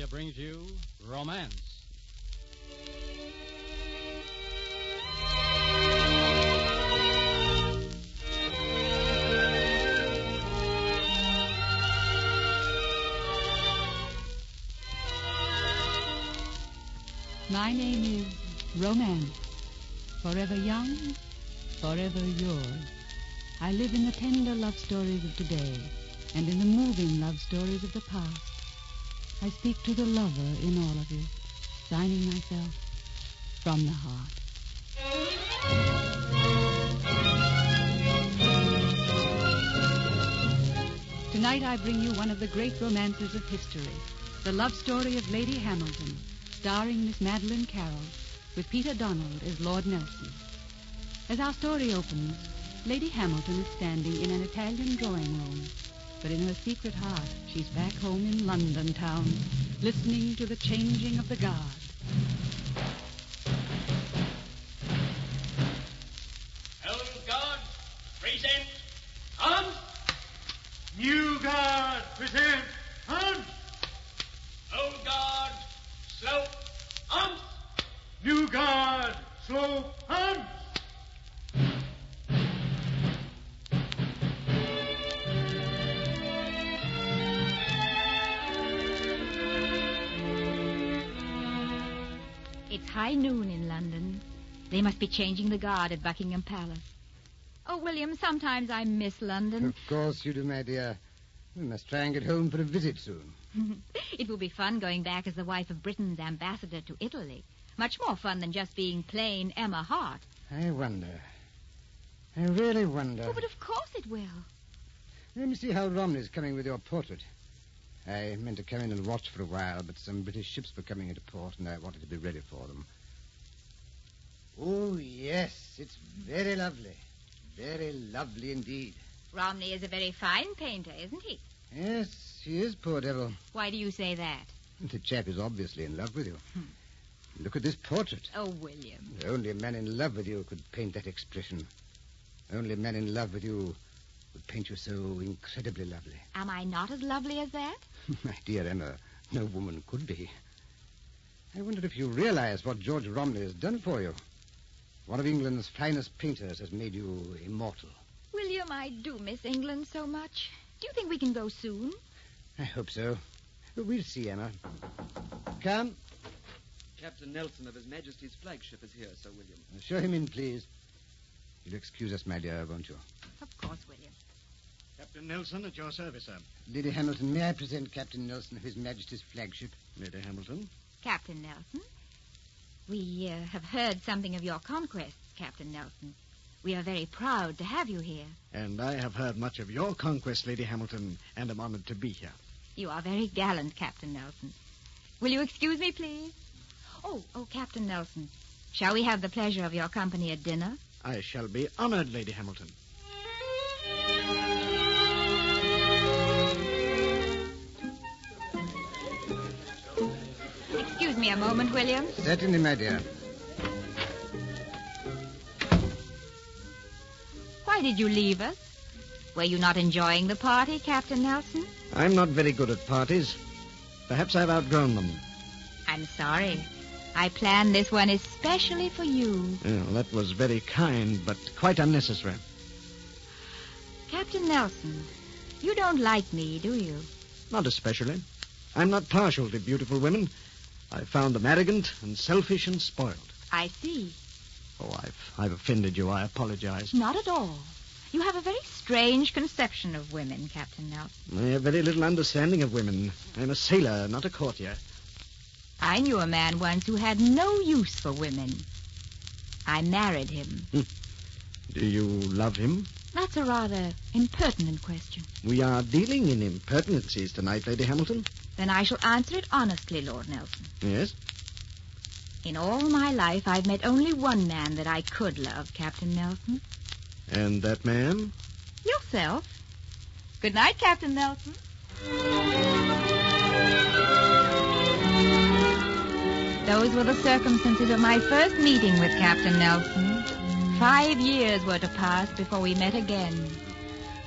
Radio brings you Romance. My name is Romance. Forever young, forever yours. I live in the tender love stories of today and in the moving love stories of the past. I speak to the lover in all of you, signing myself from the heart. Tonight I bring you one of the great romances of history, the love story of Lady Hamilton, starring Miss Madeline Carroll, with Peter Donald as Lord Nelson. As our story opens, Lady Hamilton is standing in an Italian drawing room, but in her secret heart, she's back home in London town, listening to the changing of the guard. Old guard, present arms. New guard, present arms. Old guard, slope arms. New guard, slope arms. It's high noon in London. They must be changing the guard at Buckingham Palace. Oh, William, sometimes I miss London. Of course you do, my dear. We must try and get home for a visit soon. It will be fun going back as the wife of Britain's ambassador to Italy. Much more fun than just being plain Emma Hart. I wonder. I really wonder. Oh, but of course it will. Let me see how Romney's coming with your portrait. I meant to come in and watch for a while, but some British ships were coming into port, and I wanted to be ready for them. Oh, yes, it's very lovely. Very lovely indeed. Romney is a very fine painter, isn't he? Yes, he is, poor devil. Why do you say that? The chap is obviously in love with you. Look at this portrait. Oh, William. Only a man in love with you could paint that expression. Only a man in love with you would paint you so incredibly lovely. Am I not as lovely as that? My dear Emma, no woman could be. I wonder if you realize what George Romney has done for you. One of England's finest painters has made you immortal. William, I do miss England so much. Do you think we can go soon? I hope so. We'll see, Emma. Come. Captain Nelson of His Majesty's flagship is here, Sir William. Show him in, please. You'll excuse us, my dear, won't you? Of course, William. Captain Nelson, at your service, sir. Lady Hamilton, may I present Captain Nelson of His Majesty's flagship? Lady Hamilton. Captain Nelson, we have heard something of your conquests, Captain Nelson. We are very proud to have you here. And I have heard much of your conquest, Lady Hamilton, and am honored to be here. You are very gallant, Captain Nelson. Will you excuse me, please? Oh, Captain Nelson, shall we have the pleasure of your company at dinner? I shall be honored, Lady Hamilton. Excuse me a moment, William. Certainly, my dear. Why did you leave us? Were you not enjoying the party, Captain Nelson? I'm not very good at parties. Perhaps I've outgrown them. I'm sorry. I planned this one especially for you. Well, that was very kind, but quite unnecessary. Captain Nelson, you don't like me, do you? Not especially. I'm not partial to beautiful women. I found them arrogant and selfish and spoiled. I see. Oh, I've offended you. I apologize. Not at all. You have a very strange conception of women, Captain Nelson. I have very little understanding of women. I'm a sailor, not a courtier. I knew a man once who had no use for women. I married him. Do you love him? That's a rather impertinent question. We are dealing in impertinencies tonight, Lady Hamilton. Then I shall answer it honestly, Lord Nelson. Yes? In all my life, I've met only one man that I could love, Captain Nelson. And that man? Yourself. Good night, Captain Nelson. Those were the circumstances of my first meeting with Captain Nelson. 5 years were to pass before we met again.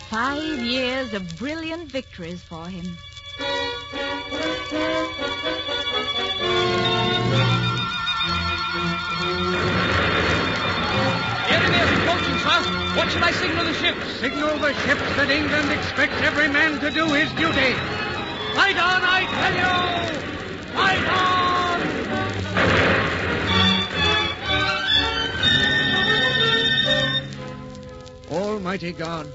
5 years of brilliant victories for him. shall I signal the ships? Signal the ships that England expects every man to do his duty. Fight on, I tell you! Fight on! Almighty God,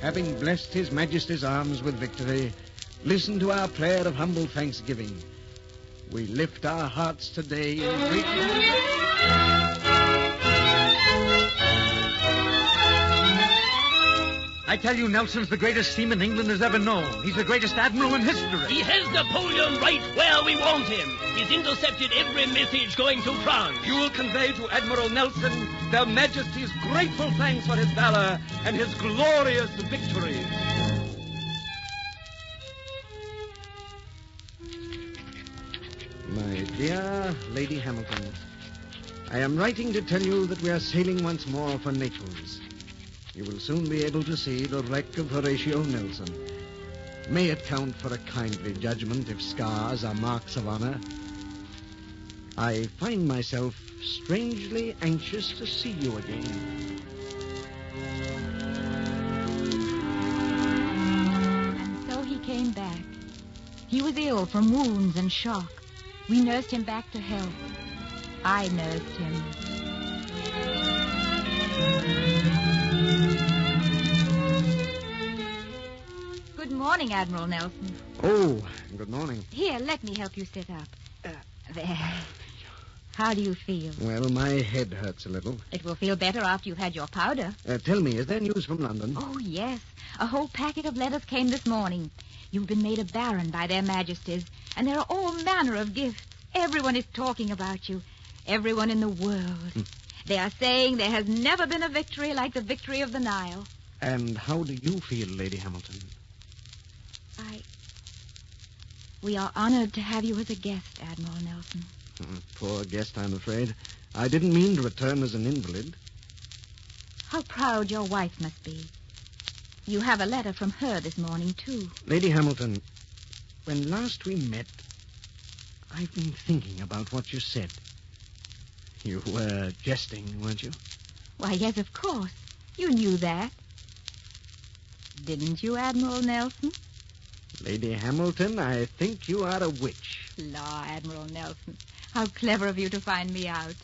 having blessed His Majesty's arms with victory, listen to our prayer of humble thanksgiving. We lift our hearts today in great... I tell you, Nelson's the greatest seaman England has ever known. He's the greatest admiral in history. He has Napoleon right where we want him. He's intercepted every message going to France. You will convey to Admiral Nelson Their Majesty's grateful thanks for his valor and his glorious victories. My dear Lady Hamilton, I am writing to tell you that we are sailing once more for Naples. You will soon be able to see the wreck of Horatio Nelson. May it count for a kindly judgment if scars are marks of honor. I find myself strangely anxious to see you again. And so he came back. He was ill from wounds and shock. We nursed him back to health. I nursed him. Good morning, Admiral Nelson. Oh, good morning. Here, let me help you sit up. There. How do you feel? Well, my head hurts a little. It will feel better after you've had your powder. Tell me, is there news from London? Oh, yes. A whole packet of letters came this morning. You've been made a baron by their majesties, and there are all manner of gifts. Everyone is talking about you. Everyone in the world. They are saying there has never been a victory like the victory of the Nile. And how do you feel, Lady Hamilton? We are honored to have you as a guest, Admiral Nelson. Poor guest, I'm afraid. I didn't mean to return as an invalid. How proud your wife must be. You have a letter from her this morning, too. Lady Hamilton, when last we met, I've been thinking about what you said. You were jesting, weren't you? Why, yes, of course. You knew that. Didn't you, Admiral Nelson? Lady Hamilton, I think you are a witch. Law, Admiral Nelson. How clever of you to find me out.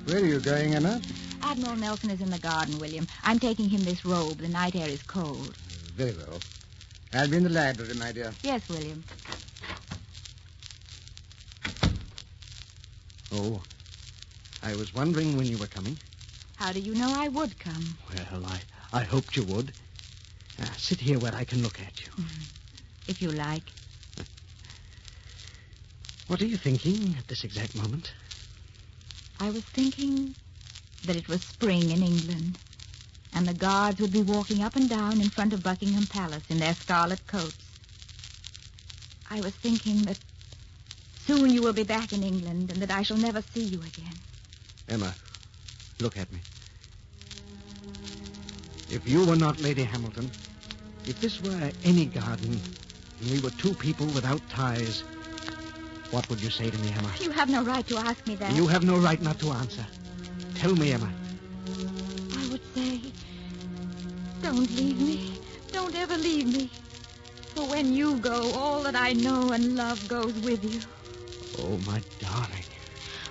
Where are you going, Emma? Admiral Nelson is in the garden, William. I'm taking him this robe. The night air is cold. Very well. I'll be in the library, my dear. Yes, William. Oh, I was wondering when you were coming. How do you know I would come? Well, I hoped you would. Sit here where I can look at you. If you like. What are you thinking at this exact moment? I was thinking that it was spring in England, and the guards would be walking up and down in front of Buckingham Palace in their scarlet coats. I was thinking that soon you will be back in England and that I shall never see you again. Emma, look at me. If you were not Lady Hamilton, if this were any garden, and we were two people without ties, what would you say to me, Emma? You have no right to ask me that. You have no right not to answer. Tell me, Emma. I would say, don't leave me. Don't ever leave me. For when you go, all that I know and love goes with you. Oh, my darling.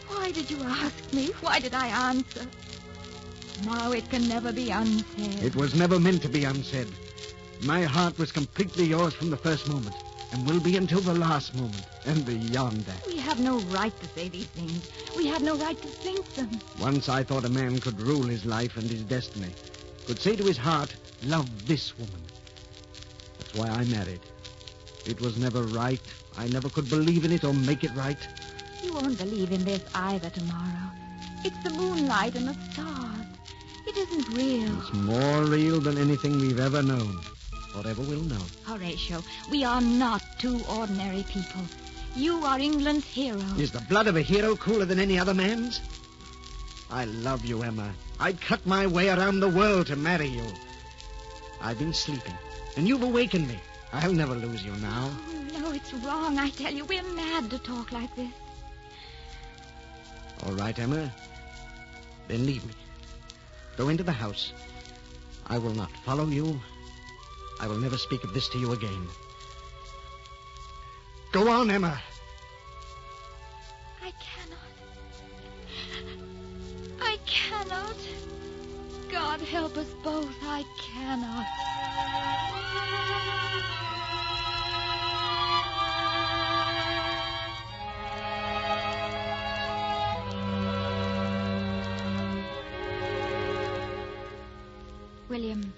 Why did you ask me? Why did I answer? Now it can never be unsaid. It was never meant to be unsaid. My heart was completely yours from the first moment, and will be until the last moment, and beyond that. We have no right to say these things. We have no right to think them. Once I thought a man could rule his life and his destiny, could say to his heart, love this woman. That's why I married. It was never right. I never could believe in it or make it right. You won't believe in this either tomorrow. It's the moonlight and the stars. It isn't real. It's more real than anything we've ever known, or ever will know. Horatio, we are not two ordinary people. You are England's hero. Is the blood of a hero cooler than any other man's? I love you, Emma. I'd cut my way around the world to marry you. I've been sleeping, and you've awakened me. I'll never lose you now. Oh, No, it's wrong, I tell you. We're mad to talk like this. All right, Emma. Then leave me. Go into the house. I will not follow you. I will never speak of this to you again. Go on, Emma. I cannot. I cannot. God help us both. I cannot. William,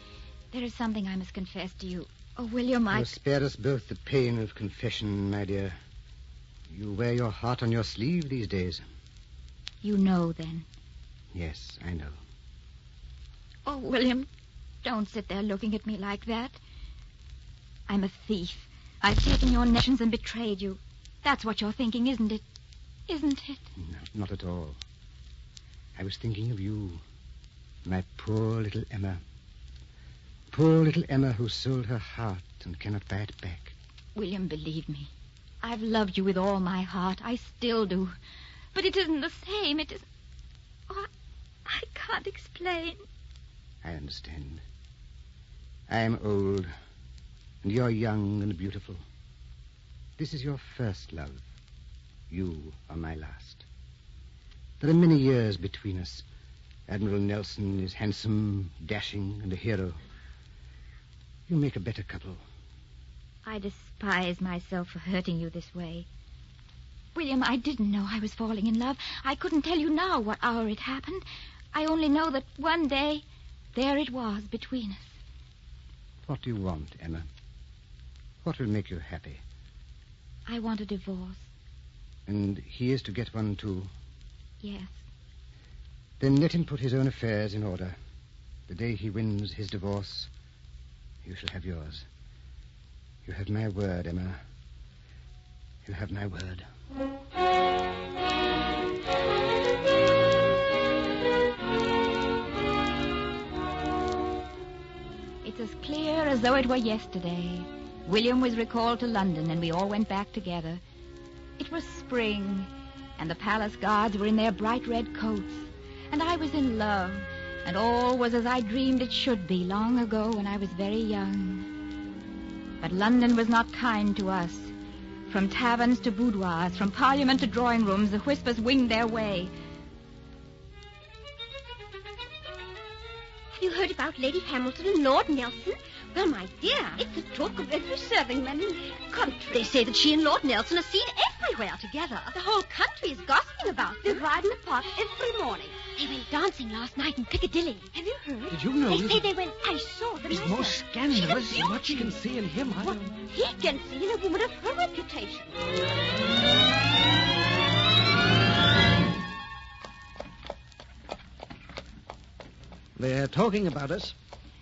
there is something I must confess to you. Oh, William, You'll spare us both the pain of confession, my dear. You wear your heart on your sleeve these days. You know, then? Yes, I know. Oh, William, don't sit there looking at me like that. I'm a thief. I've taken your nations and betrayed you. That's what you're thinking, isn't it? Isn't it? No, not at all. I was thinking of you, my poor little Emma. Poor little Emma who sold her heart and cannot buy it back. William, believe me. I've loved you with all my heart. I still do. But it isn't the same. It isn't... Oh, I can't explain. I understand. I am old, and you're young and beautiful. This is your first love. You are my last. There are many years between us. Admiral Nelson is handsome, dashing, and a hero. You make a better couple. I despise myself for hurting you this way. William, I didn't know I was falling in love. I couldn't tell you now what hour it happened. I only know that one day, there it was between us. What do you want, Emma? What will make you happy? I want a divorce. And he is to get one, too? Yes. Then let him put his own affairs in order. The day he wins his divorce, you shall have yours. You have my word, Emma. You have my word. It's as clear as though it were yesterday. William was recalled to London, and we all went back together. It was spring, and the palace guards were in their bright red coats, and I was in love, and all was as I dreamed it should be long ago when I was very young. But London was not kind to us. From taverns to boudoirs, from parliament to drawing rooms, the whispers winged their way. Have you heard about Lady Hamilton and Lord Nelson? Well, my dear, it's the talk of every serving man in the country. They say that she and Lord Nelson are seen everywhere together. The whole country is gossiping about them. They ride in the park every morning. They went dancing last night in Piccadilly. Have you heard? Did you know? They say they went... I saw them. It's most scandalous. What you can see in him, I What don't... he can see in a woman of her reputation. They're talking about us.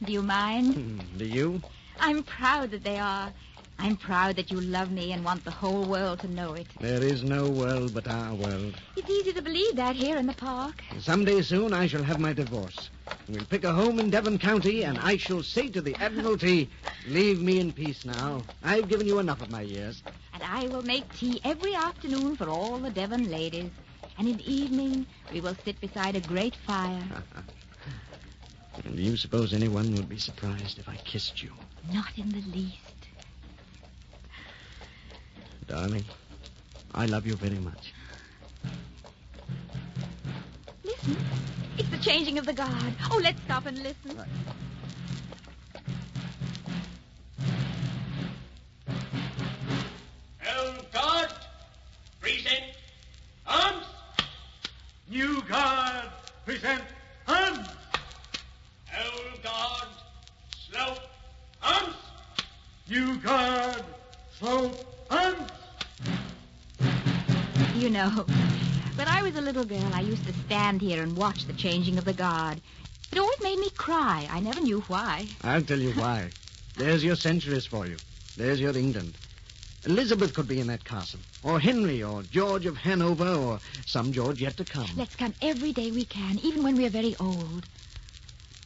Do you mind? Do you? I'm proud that they are. I'm proud that you love me and want the whole world to know it. There is no world but our world. It's easy to believe that here in the park. Someday soon I shall have my divorce. We'll pick a home in Devon County, and I shall say to the Admiralty, leave me in peace now. I've given you enough of my years. And I will make tea every afternoon for all the Devon ladies. And in the evening, we will sit beside a great fire. Do you suppose anyone would be surprised if I kissed you? Not in the least. Darling, I love you very much. Listen. It's the changing of the guard. Oh, let's stop and listen. Right. Old guard, present arms. New guard, present arms. Old guard, slope arms. New guard, slope arms. You know, when I was a little girl, I used to stand here and watch the changing of the guard. It always made me cry. I never knew why. I'll tell you why. There's your centuries for you. There's your England. Elizabeth could be in that castle. Or Henry, or George of Hanover, or some George yet to come. Let's come every day we can, even when we're very old.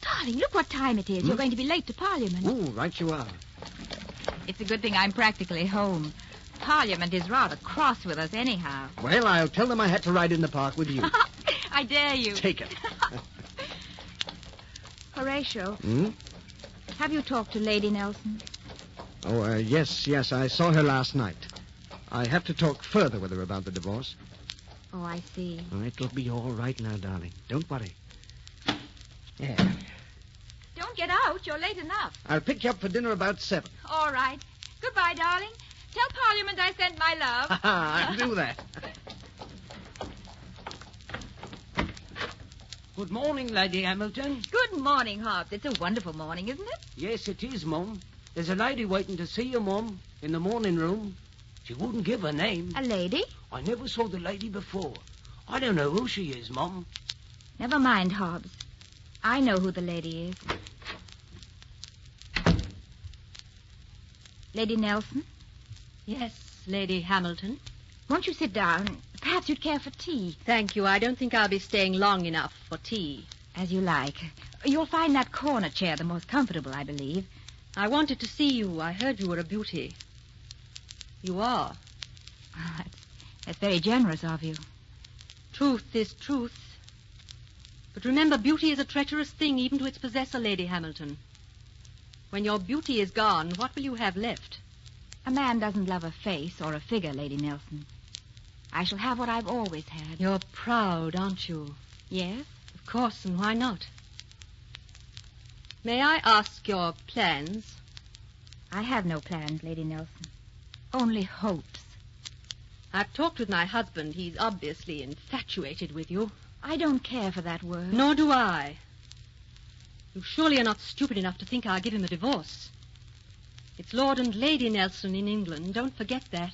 Darling, look what time it is. You're going to be late to Parliament. Oh, right you are. It's a good thing I'm practically home. Parliament is rather cross with us anyhow. Well, I'll tell them I had to ride in the park with you. I dare you. Take it. Horatio, have you talked to Lady Nelson? Oh, yes, I saw her last night. I have to talk further with her about the divorce. Oh, I see. Oh, it'll be all right now, darling. Don't worry. Yeah. Don't get out. You're late enough. I'll pick you up for dinner about 7. All right. Goodbye, darling. Tell Parliament I sent my love. I'll do that. Good morning, Lady Hamilton. Good morning, Hobbs. It's a wonderful morning, isn't it? Yes, it is, Mum. There's a lady waiting to see you, Mum, in the morning room. She wouldn't give her name. A lady? I never saw the lady before. I don't know who she is, Mum. Never mind, Hobbs. I know who the lady is. Lady Nelson? Yes, Lady Hamilton. Won't you sit down? Perhaps you'd care for tea. Thank you. I don't think I'll be staying long enough for tea. As you like. You'll find that corner chair the most comfortable, I believe. I wanted to see you. I heard you were a beauty. You are. Oh, that's very generous of you. Truth is truth. But remember, beauty is a treacherous thing, even to its possessor, Lady Hamilton. When your beauty is gone, what will you have left? A man doesn't love a face or a figure, Lady Nelson. I shall have what I've always had. You're proud, aren't you? Yes? Of course, and why not? May I ask your plans? I have no plans, Lady Nelson. Only hopes. I've talked with my husband. He's obviously infatuated with you. I don't care for that word. Nor do I. You surely are not stupid enough to think I'll give him a divorce. It's Lord and Lady Nelson in England. Don't forget that.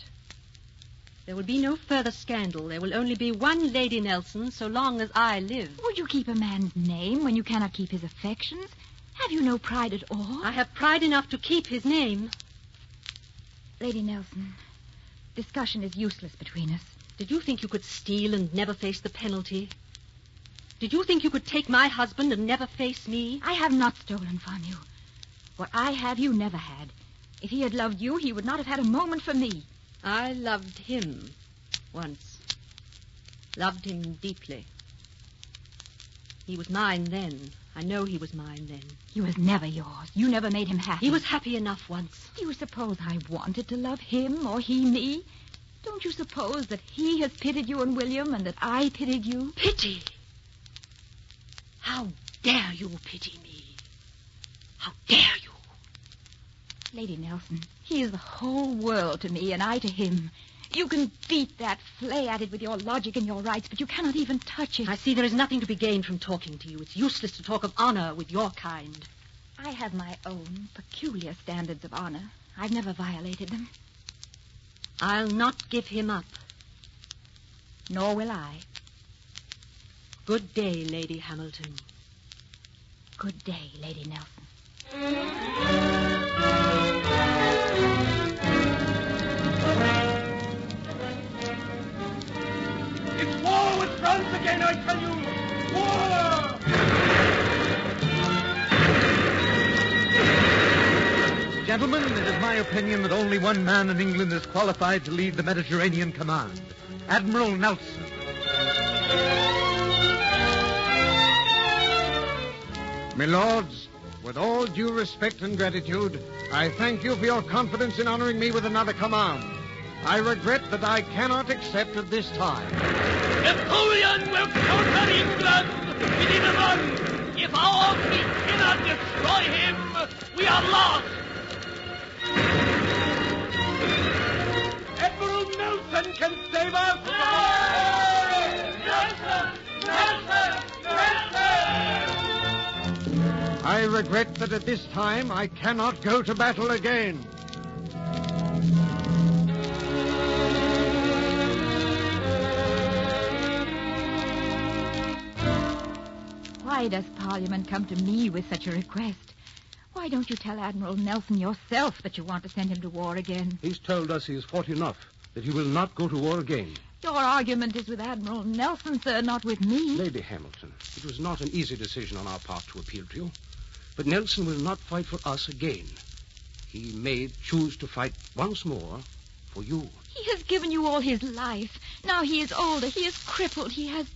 There will be no further scandal. There will only be one Lady Nelson so long as I live. Would you keep a man's name when you cannot keep his affections? Have you no pride at all? I have pride enough to keep his name. Lady Nelson, discussion is useless between us. Did you think you could steal and never face the penalty? Did you think you could take my husband and never face me? I have not stolen from you. What I have, you never had. If he had loved you, he would not have had a moment for me. I loved him once. Loved him deeply. He was mine then. I know he was mine then. He was never yours. You never made him happy. He was happy enough once. Do you suppose I wanted to love him or he me? Don't you suppose that he has pitied you and William and that I pitied you? Pity? How dare you pity me? How dare you? Lady Nelson, he is the whole world to me and I to him. You can beat that, flay at it with your logic and your rights, but you cannot even touch it. I see there is nothing to be gained from talking to you. It's useless to talk of honor with your kind. I have my own peculiar standards of honor. I've never violated them. I'll not give him up. Nor will I. Good day, Lady Hamilton. Good day, Lady Nelson. It's war with France again, I tell you! War! Gentlemen, it is my opinion that only one man in England is qualified to lead the Mediterranean Command, Admiral Nelson. My lords, with all due respect and gratitude, I thank you for your confidence in honoring me with another command. I regret that I cannot accept at this time. Napoleon will conquer England within a month. If our fleet cannot destroy him, we are lost. Admiral Nelson can save us. Nelson! Nelson! Nelson! I regret that at this time I cannot go to battle again. Why does Parliament come to me with such a request? Why don't you tell Admiral Nelson yourself that you want to send him to war again? He's told us he has fought enough, that he will not go to war again. Your argument is with Admiral Nelson, sir, not with me. Lady Hamilton, it was not an easy decision on our part to appeal to you. But Nelson will not fight for us again. He may choose to fight once more For you. He has given you all his life. Now he is older. He is crippled. He has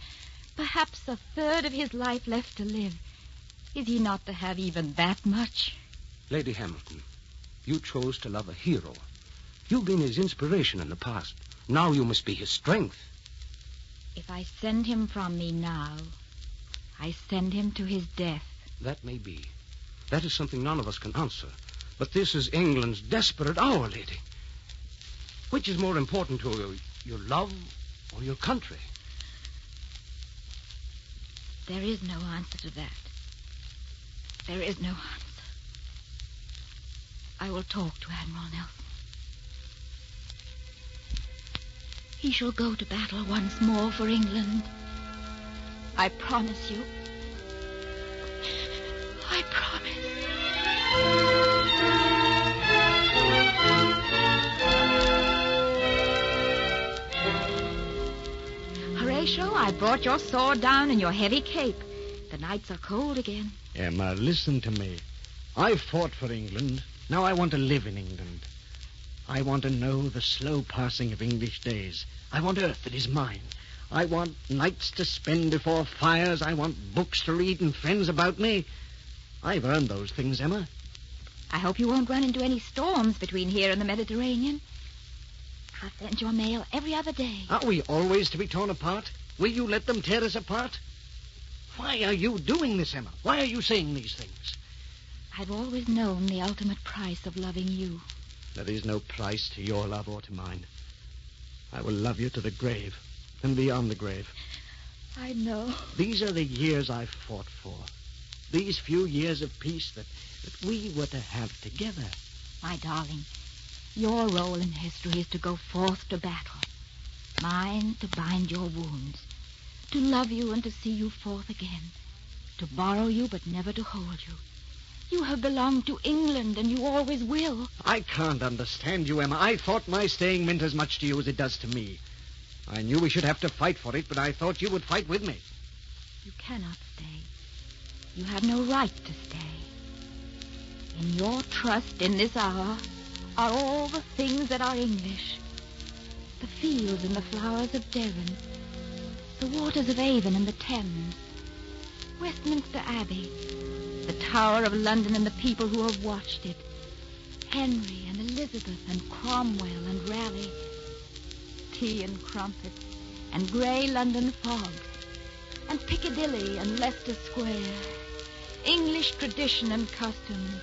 perhaps a third of his life left to live. Is he not to have even that much? Lady Hamilton, you chose to love a hero. You've been his inspiration in the past. Now you must be his strength. If I send him from me now, I send him to his death. That may be. That is something none of us can answer. But this is England's desperate hour, lady. Which is more important to you, your love or your country? There is no answer to that. There is no answer. I will talk to Admiral Nelson. He shall go to battle once more for England. I promise you. I promise. Horatio, I brought your sword down and your heavy cape. The nights are cold again. Emma, listen to me. I fought for England. Now I want to live in England. I want to know the slow passing of English days. I want earth that is mine. I want nights to spend before fires. I want books to read and friends about me. I've earned those things, Emma. I hope you won't run into any storms between here and the Mediterranean. I'll send your mail every other day. Are we always to be torn apart? Will you let them tear us apart? Why are you doing this, Emma? Why are you saying these things? I've always known the ultimate price of loving you. There is no price to your love or to mine. I will love you to the grave and beyond the grave. I know. These are the years I've fought for. These few years of peace that we were to have together. My darling, your role in history is to go forth to battle. Mine to bind your wounds. To love you and to see you forth again. To borrow you but never to hold you. You have belonged to England, and you always will. I can't understand you, Emma. I thought my staying meant as much to you as it does to me. I knew we should have to fight for it, but I thought you would fight with me. You cannot stay. You have no right to stay. In your trust in this hour are all the things that are English. The fields and the flowers of Devon. The waters of Avon and the Thames. Westminster Abbey. The Tower of London and the people who have watched it. Henry and Elizabeth and Cromwell and Raleigh. Tea and crumpets and grey London fog. And Piccadilly and Leicester Square. English tradition and customs.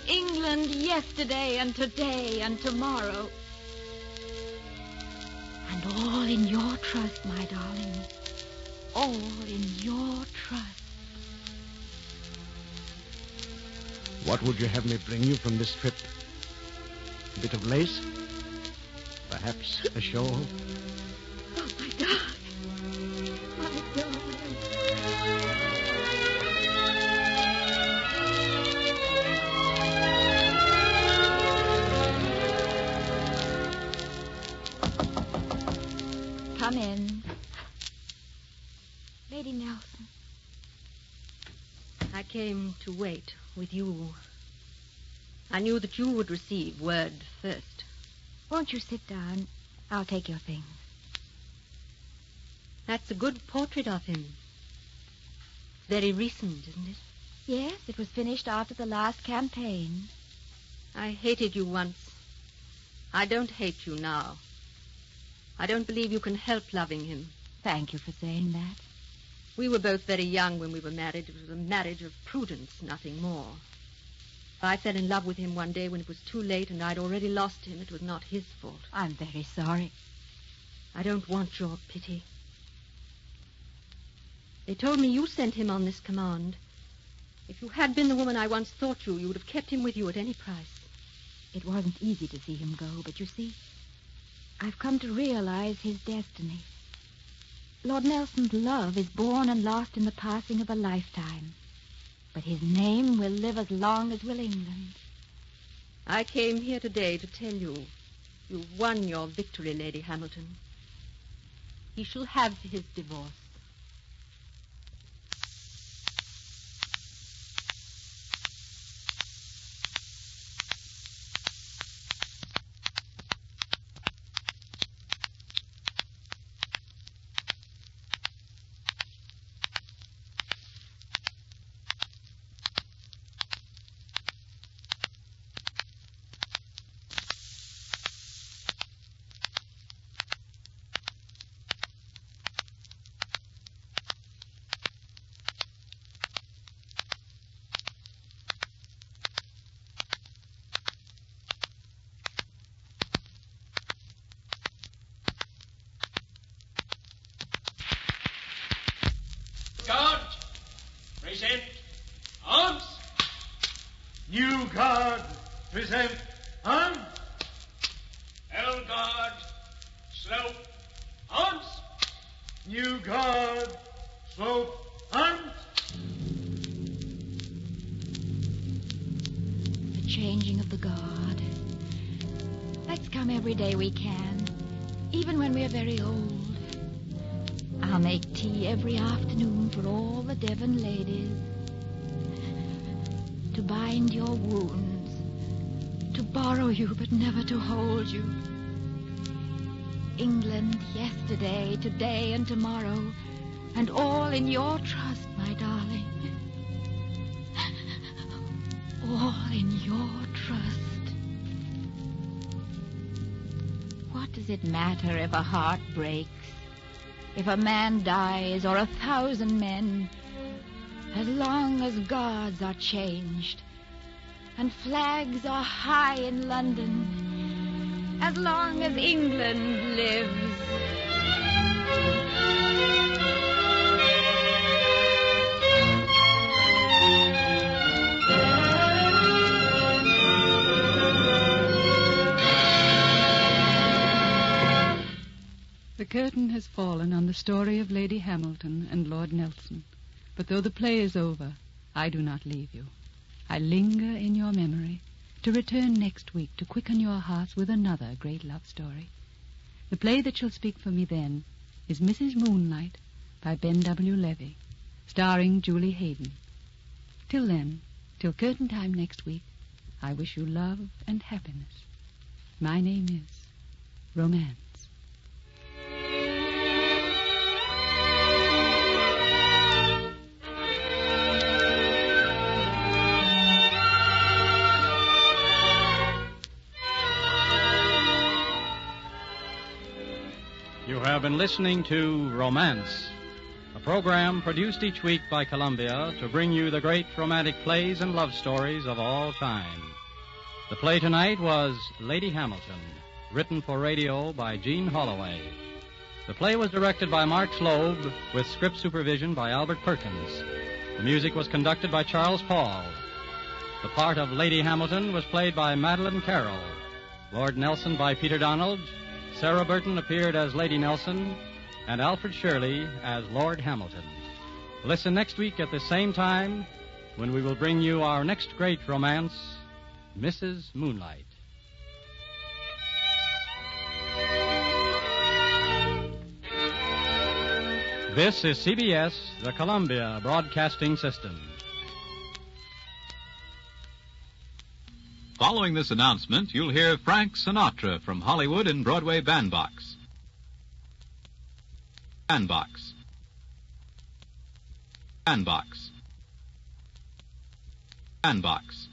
England yesterday and today and tomorrow. And all in your trust, my darling. All in your trust. What would you have me bring you from this trip? A bit of lace? Perhaps a shawl? Oh, my darling. My darling. Come in. Lady Nelson. I came to wait with you. I knew that you would receive word first. Won't you sit down? I'll take your things. That's a good portrait of him. Very recent, isn't it? Yes, it was finished after the last campaign. I hated you once. I don't hate you now. I don't believe you can help loving him. Thank you for saying that. We were both very young when we were married. It was a marriage of prudence, nothing more. I fell in love with him one day when it was too late and I'd already lost him. It was not his fault. I'm very sorry. I don't want your pity. They told me you sent him on this command. If you had been the woman I once thought you would have kept him with you at any price. It wasn't easy to see him go, but you see, I've come to realize his destiny. Lord Nelson's love is born and lost in the passing of a lifetime. But his name will live as long as will England. I came here today to tell you, you've won your victory, Lady Hamilton. He shall have his divorce. New guard, present, arms. L guard, slope, arms. New guard, slope, arms. The changing of the guard. Let's come every day we can, even when we're very old. I'll make tea every afternoon for all the Devon ladies. To bind your wounds, to borrow you but never to hold you. England, yesterday, today, and tomorrow, and all in your trust, my darling. All in your trust. What does it matter if a heart breaks, if a man dies, or 1,000 men, as long as gods are changed and flags are high in London, as long as England lives. The curtain has fallen on the story of Lady Hamilton and Lord Nelson. But though the play is over, I do not leave you. I linger in your memory to return next week to quicken your hearts with another great love story. The play that shall speak for me then is Mrs. Moonlight by Ben W. Levy, starring Julie Hayden. Till then, till curtain time next week, I wish you love and happiness. My name is Romance. You have been listening to Romance, a program produced each week by Columbia to bring you the great romantic plays and love stories of all time. The play tonight was Lady Hamilton, written for radio by Jean Holloway. The play was directed by Mark Slobe, with script supervision by Albert Perkins. The music was conducted by Charles Paul. The part of Lady Hamilton was played by Madeline Carroll, Lord Nelson by Peter Donald, Sarah Burton appeared as Lady Nelson, and Alfred Shirley as Lord Hamilton. Listen next week at the same time when we will bring you our next great romance, Mrs. Moonlight. This is CBS, the Columbia Broadcasting System. Following this announcement, you'll hear Frank Sinatra from Hollywood in Broadway Bandbox. Bandbox. Bandbox. Bandbox.